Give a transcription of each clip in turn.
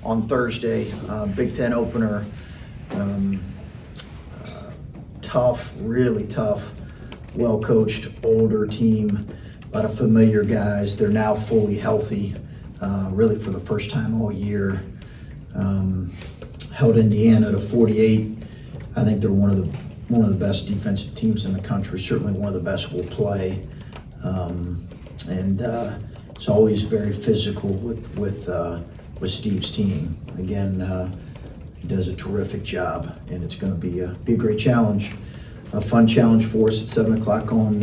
on Thursday, Big Ten opener. Tough, really tough, well-coached, older team, a lot of familiar guys. They're now fully healthy, really for the first time all year. Held Indiana to 48. I think they're one of the best defensive teams in the country. Certainly one of the best will play, and it's always very physical with Steve's team. Again, he does a terrific job, and it's going to be a great challenge, a fun challenge for us at 7 o'clock on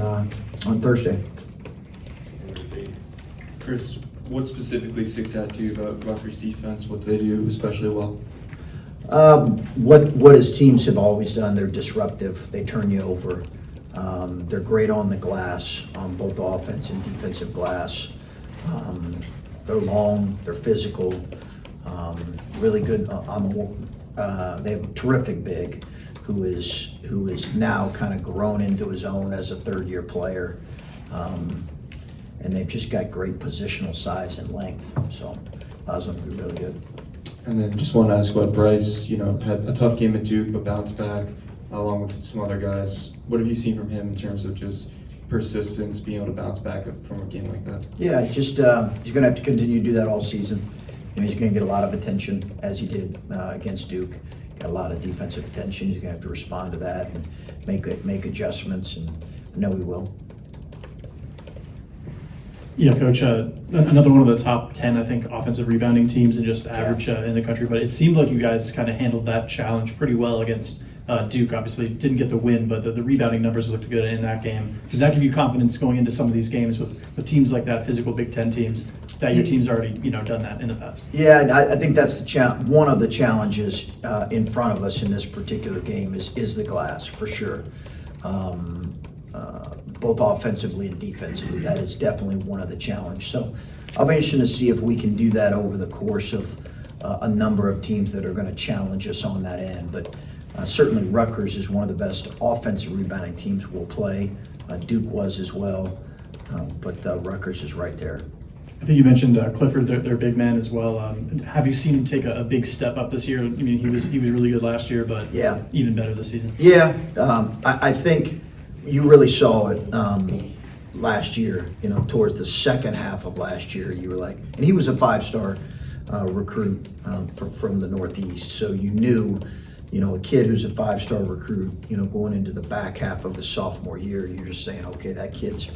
Thursday. Chris, what specifically sticks out to you about Rutgers defense? What do they do especially well? What his teams have always done. They're disruptive. They turn you over. They're great on the glass, on both offense and defensive glass. They're long. They're physical. Really good they have a terrific big who is now kind of grown into his own as a third-year player. And they've just got great positional size and length. So allows them to be really good. And then just want to ask about Bryce. Had a tough game at Duke, but bounced back along with some other guys. What have you seen from him in terms of just persistence, being able to bounce back from a game like that? Yeah, just he's going to have to continue to do that all season. He's going to get a lot of attention, as he did against Duke. Got a lot of defensive attention. He's going to have to respond to that and make adjustments, and I know he will. Yeah, Coach, another one of the top 10, I think, offensive rebounding teams and just average in the country. But it seemed like you guys kind of handled that challenge pretty well against Duke. Obviously, didn't get the win, but the rebounding numbers looked good in that game. Does that give you confidence going into some of these games with teams like that, physical Big Ten teams, that your team's already done that in the past? Yeah, I think that's one of the challenges in front of us in this particular game is the glass, for sure. Both offensively and defensively, that is definitely one of the challenges. So I'll be interested to see if we can do that over the course of a number of teams that are going to challenge us on that end. But certainly Rutgers is one of the best offensive rebounding teams we'll play. Duke was as well, but Rutgers is right there. I think you mentioned Clifford, their big man as well. Have you seen him take a big step up this year? I mean, he was really good last year, but yeah, even better this season. Yeah, I think you really saw it last year. Towards the second half of last year, you were like, and he was a 5-star recruit from the Northeast, so you knew, a kid who's a 5-star recruit, going into the back half of his sophomore year, you're just saying, okay, that he's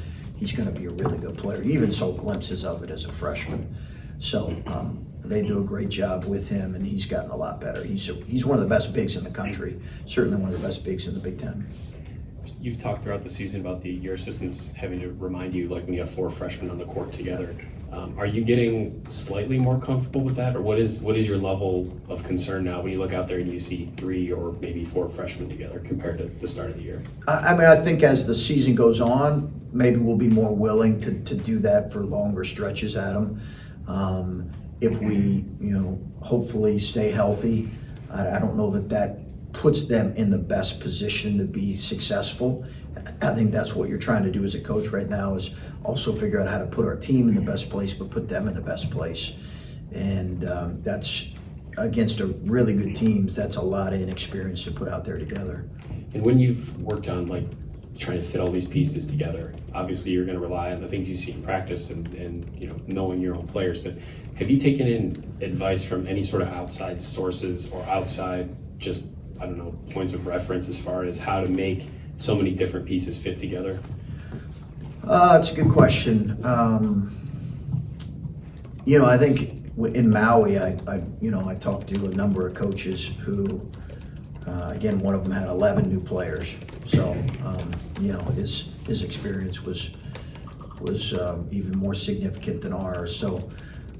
going to be a really good player. You even saw glimpses of it as a freshman. So they do a great job with him, and he's gotten a lot better. He's one of the best bigs in the country, certainly one of the best bigs in the Big Ten. You've talked throughout the season about your assistants having to remind you, like when you have 4 freshmen on the court together. Are you getting slightly more comfortable with that, or what is your level of concern now when you look out there and you see 3 or maybe 4 freshmen together compared to the start of the year? I think as the season goes on, maybe we'll be more willing to do that for longer stretches, Adam. If we, hopefully stay healthy. I don't know that puts them in the best position to be successful. I think that's what you're trying to do as a coach right now, is also figure out how to put our team in the best place, but put them in the best place. And that's against a really good teams. That's a lot of inexperience to put out there together. And when you've worked on trying to fit all these pieces together, obviously you're going to rely on the things you see in practice and knowing your own players. But have you taken in advice from any sort of outside sources or outside points of reference as far as how to make so many different pieces fit together? It's a good question. I think in Maui, I talked to a number of coaches who, again, one of them had 11 new players. So, his experience was even more significant than ours. So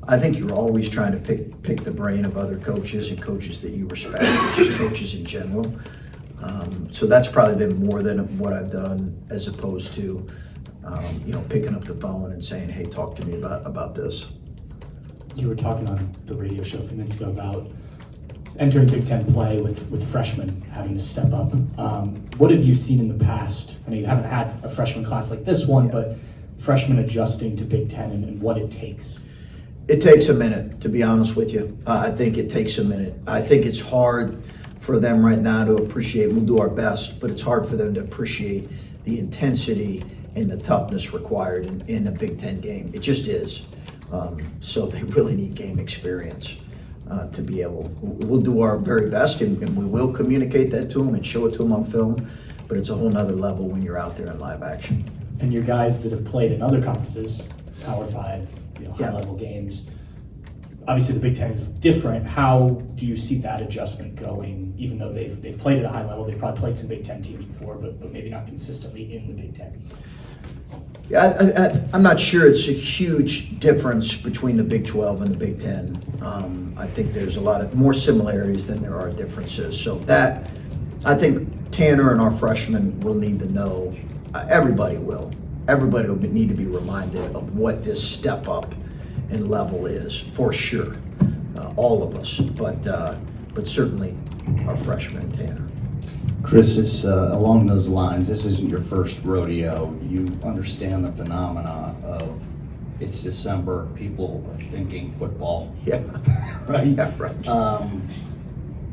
I think you're always trying to pick the brain of other coaches and coaches that you respect, just coaches in general. So that's probably been more than what I've done, as opposed to, picking up the phone and saying, hey, talk to me about this. You were talking on the radio show a few minutes ago about entering Big Ten play with freshmen having to step up. What have you seen in the past? I know you haven't had a freshman class like this one, but freshmen adjusting to Big Ten and what it takes. It takes a minute, to be honest with you. I think it takes a minute. I think it's hard for them right now to appreciate. We'll do our best, but it's hard for them to appreciate the intensity and the toughness required in the Big Ten game. It just is. So they really need game experience to be able. We'll do our very best, and we will communicate that to them and show it to them on film. But it's a whole nother level when you're out there in live action. And your guys that have played in other conferences, Power 5, Yeah. high-level games, obviously the Big Ten is different. How do you see that adjustment going, even though they've played at a high level? They've probably played some Big Ten teams before, but maybe not consistently in the Big Ten. Yeah, I'm not sure it's a huge difference between the Big 12 and the Big 10. I think there's a lot of more similarities than there are differences. So that, I think Tanner and our freshmen will need to know. Everybody will. Everybody will need to be reminded of what this step up in level is, for sure. All of us, but certainly our freshmen, Tanner. Chris, along those lines, this isn't your first rodeo. You understand the phenomena of it's December, people are thinking football. Yeah. Right? Yeah, right.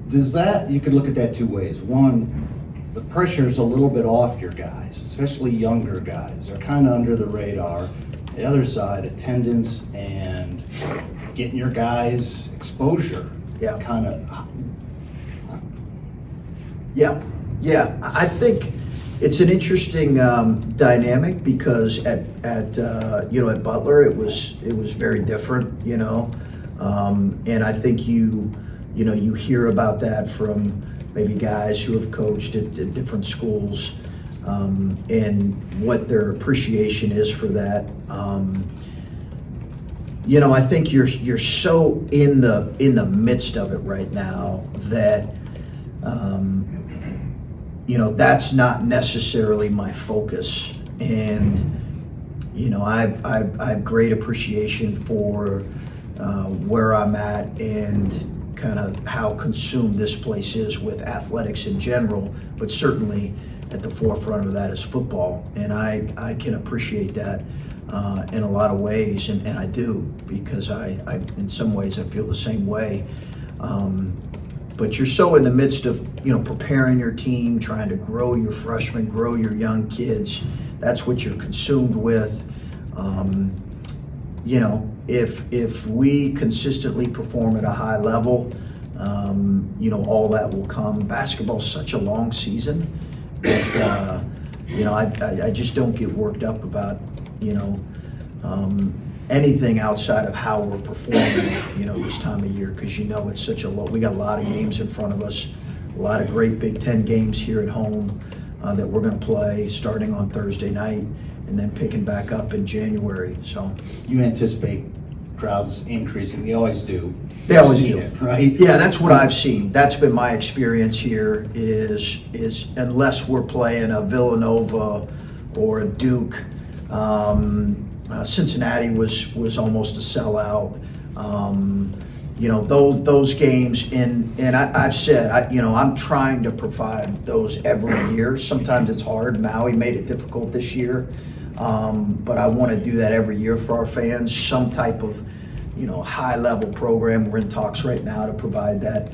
Does that, you could look at that two ways. One, the pressure's a little bit off your guys, especially younger guys. They're kind of under the radar. The other side, attendance and getting your guys exposure. Yeah. Kind of. Yeah. I think it's an interesting dynamic because at Butler it was very different, and I think you hear about that from maybe guys who have coached at different schools, and what their appreciation is for that. I think you're so in the midst of it right now that that's not necessarily my focus. And I have great appreciation for where I'm at and kind of how consumed this place is with athletics in general, but certainly at the forefront of that is football. And I can appreciate that in a lot of ways, and I do, because I in some ways I feel the same way. But you're so in the midst of preparing your team, trying to grow your freshmen, grow your young kids. That's what you're consumed with. If we consistently perform at a high level, all that will come. Basketball's such a long season that I just don't get worked up about anything outside of how we're performing this time of year, because it's such we got a lot of games in front of us, a lot of great Big Ten games here at home that we're going to play starting on Thursday night and then picking back up in January. So You anticipate crowds increasing, they always do. They always You've do. seen it, right? Yeah, that's what I've seen. That's been my experience here is unless we're playing a Villanova or a Duke, Cincinnati was almost a sellout. Those games, and I've said, I'm trying to provide those every year. Sometimes it's hard. Maui made it difficult this year, but I want to do that every year for our fans. Some type of high-level program. We're in talks right now to provide that.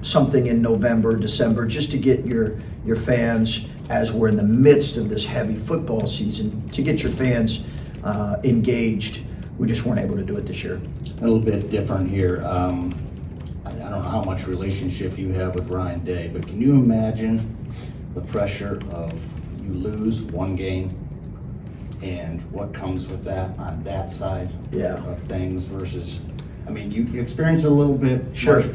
Something in November, December, just to get your fans, as we're in the midst of this heavy football season, to get your fans engaged. We just weren't able to do it this year. A little bit different here. I don't know how much relationship you have with Ryan Day, but can you imagine the pressure of you lose one game and what comes with that on that side of things versus, you experience it a little bit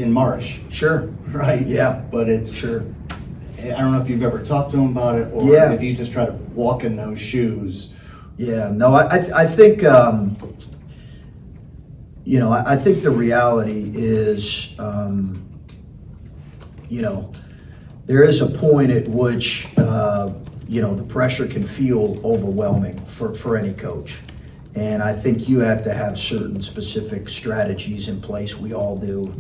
in March. Sure. Right? Yeah. But it's, Sure. I don't know if you've ever talked to him about it or if you just try to walk in those shoes. Yeah, no, I think, I think the reality is, there is a point at which, the pressure can feel overwhelming for any coach. And I think you have to have certain specific strategies in place, we all do,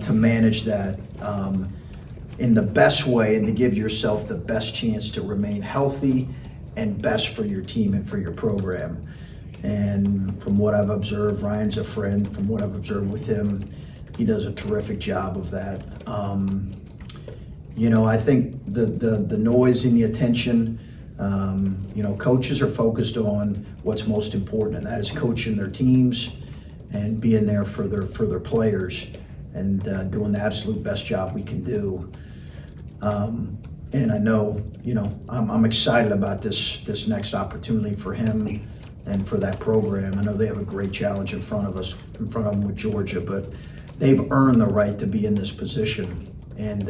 to manage that in the best way and to give yourself the best chance to remain healthy and best for your team and for your program. And from what I've observed, Ryan's a friend. From what I've observed with him, he does a terrific job of that. I think the noise and the attention, coaches are focused on what's most important, and that is coaching their teams and being there for their players and doing the absolute best job we can do. And I know, I'm excited about this next opportunity for him and for that program. I know they have a great challenge in front of them with Georgia, but they've earned the right to be in this position. And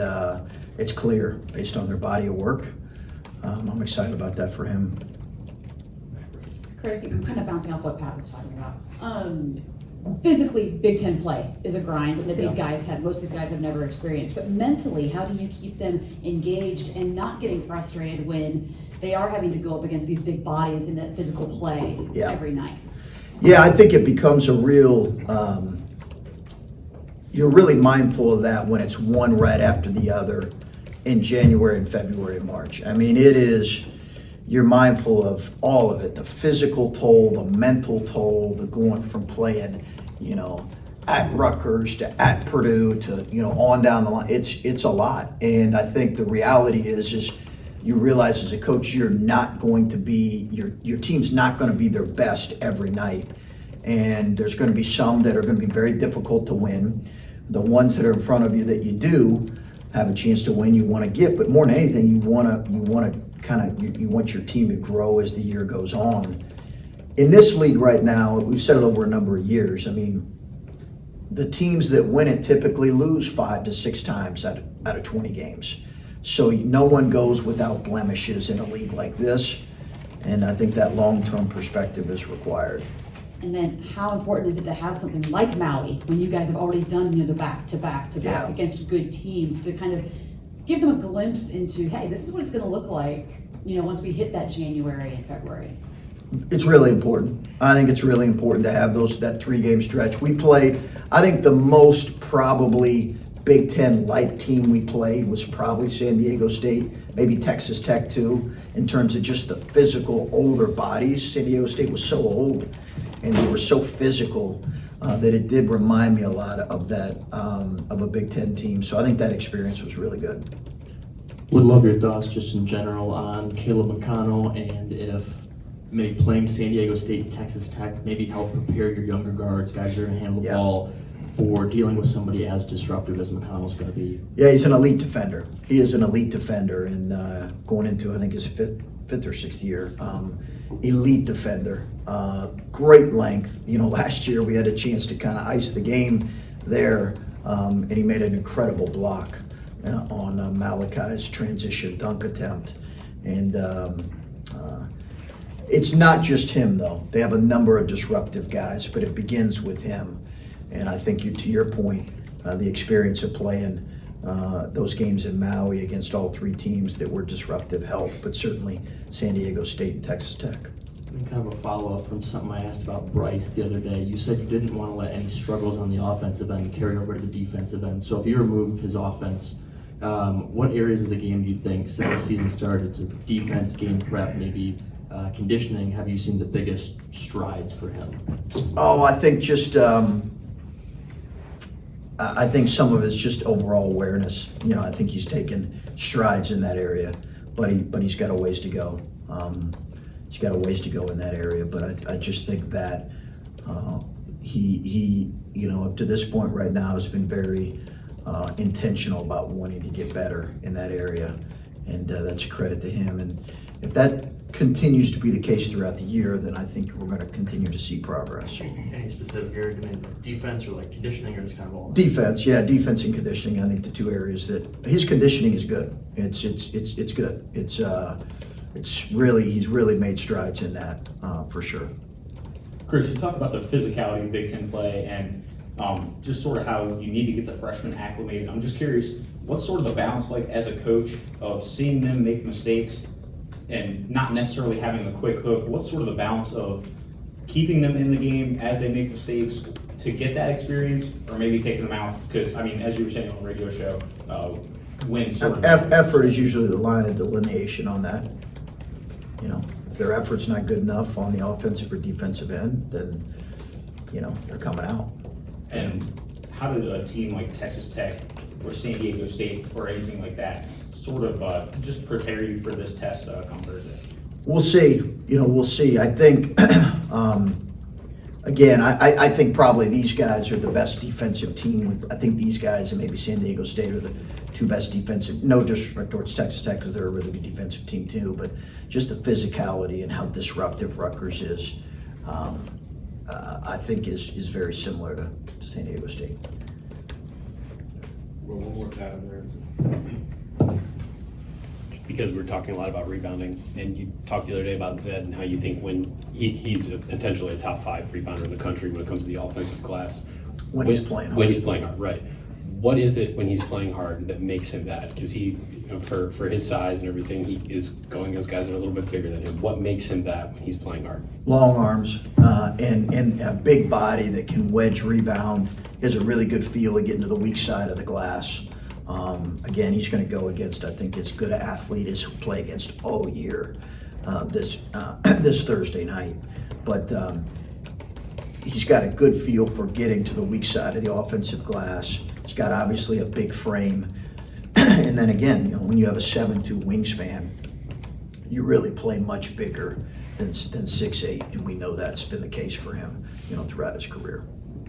it's clear based on their body of work. I'm excited about that for him. Chris, I'm kind of bouncing off what Pat was talking about. Physically, Big Ten play is a grind that most of these guys have never experienced. But mentally, how do you keep them engaged and not getting frustrated when they are having to go up against these big bodies in that physical play every night? Yeah, I think it becomes a real, you're really mindful of that when it's one right after the other in January and February and March. I mean, you're mindful of all of it, the physical toll, the mental toll, the going from playing, at Rutgers to at Purdue to, on down the line. It's a lot. And I think the reality is you realize as a coach, you're not going to be, your team's not going to be their best every night. And there's going to be some that are going to be very difficult to win. The ones that are in front of you that you do have a chance to win, you want to get, but more than anything, you want your team to grow as the year goes on. In this league right now, we've said it over a number of years. I mean, the teams that win it typically lose 5 to 6 times out of 20 games. So no one goes without blemishes in a league like this, and I think that long-term perspective is required. And then how important is it to have something like Maui when you guys have already done the back-to-back against good teams to kind of give them a glimpse into, hey, this is what it's going to look like, once we hit that January and February? It's really important. I think it's really important to have that 3-game stretch. We played, I think the most probably Big Ten-like team we played was probably San Diego State, maybe Texas Tech too, in terms of just the physical older bodies. San Diego State was so old and they were so physical that it did remind me a lot of that, of a Big Ten team. So I think that experience was really good. Would love your thoughts just in general on Caleb McConnell and if maybe playing San Diego State and Texas Tech maybe help prepare your younger guards, guys who are going to handle the ball, for dealing with somebody as disruptive as McConnell's going to be. Yeah, he's an elite defender. He is an elite defender, and going into, I think, his fifth or sixth year. Elite defender. Great length. Last year we had a chance to kind of ice the game there, and he made an incredible block on Malachi's transition dunk attempt. And it's not just him, though. They have a number of disruptive guys, but it begins with him. And I think to your point, the experience of playing those games in Maui against all 3 teams that were disruptive helped, but certainly San Diego State and Texas Tech. And kind of a follow-up from something I asked about Bryce the other day. You said you didn't want to let any struggles on the offensive end carry over to the defensive end. So if you remove his offense, what areas of the game do you think, since the season started, so defense, game prep, maybe conditioning, have you seen the biggest strides for him? Oh, I think just I think some of it's just overall awareness. I think he's taken strides in that area, but he's got a ways to go. He's got a ways to go in that area, but I just think that he up to this point right now has been very intentional about wanting to get better in that area, and that's a credit to him. And if that continues to be the case throughout the year, then I think we're going to continue to see progress. Any specific area, defense or like conditioning, or just kind of all? Defense and conditioning. I think the 2 areas that his conditioning is good. It's good. He's really made strides in that for sure. Chris, you talked about the physicality in Big Ten play and just sort of how you need to get the freshmen acclimated. I'm just curious, what's sort of the balance like as a coach of seeing them make mistakes and not necessarily having a quick hook? What's sort of the balance of keeping them in the game as they make mistakes to get that experience, or maybe taking them out? Because, I mean, as you were saying on the radio show, wins sort of Effort is usually the line of delineation on that. if their effort's not good enough on the offensive or defensive end, then, they're coming out. And how did a team like Texas Tech or San Diego State or anything like that sort of just prepare you for this test come Thursday? We'll see. We'll see. I think, again, I think probably these guys are the best defensive team. I think these guys and maybe San Diego State are the two best defensive. No disrespect towards Texas Tech because they're a really good defensive team too, but just the physicality and how disruptive Rutgers is, I think is very similar to San Diego State. Well, one more pattern there. Because we're talking a lot about rebounding, and you talked the other day about Zed and how you think when he's potentially a top 5 rebounder in the country when it comes to the offensive class. When he's playing hard. When he's playing hard, right. What is it when he's playing hard that makes him that? Because he, for his size and everything, he is going against guys that are a little bit bigger than him. What makes him that when he's playing hard? Long arms and a big body that can wedge rebound. He has a really good feel of getting to the weak side of the glass. Again, he's going to go against, I think, as good an athlete as he'll play against all year this Thursday night. But he's got a good feel for getting to the weak side of the offensive glass. He's got obviously a big frame. And then again, when you have a 7'2" wingspan, you really play much bigger than 6'8", and we know that's been the case for him, throughout his career.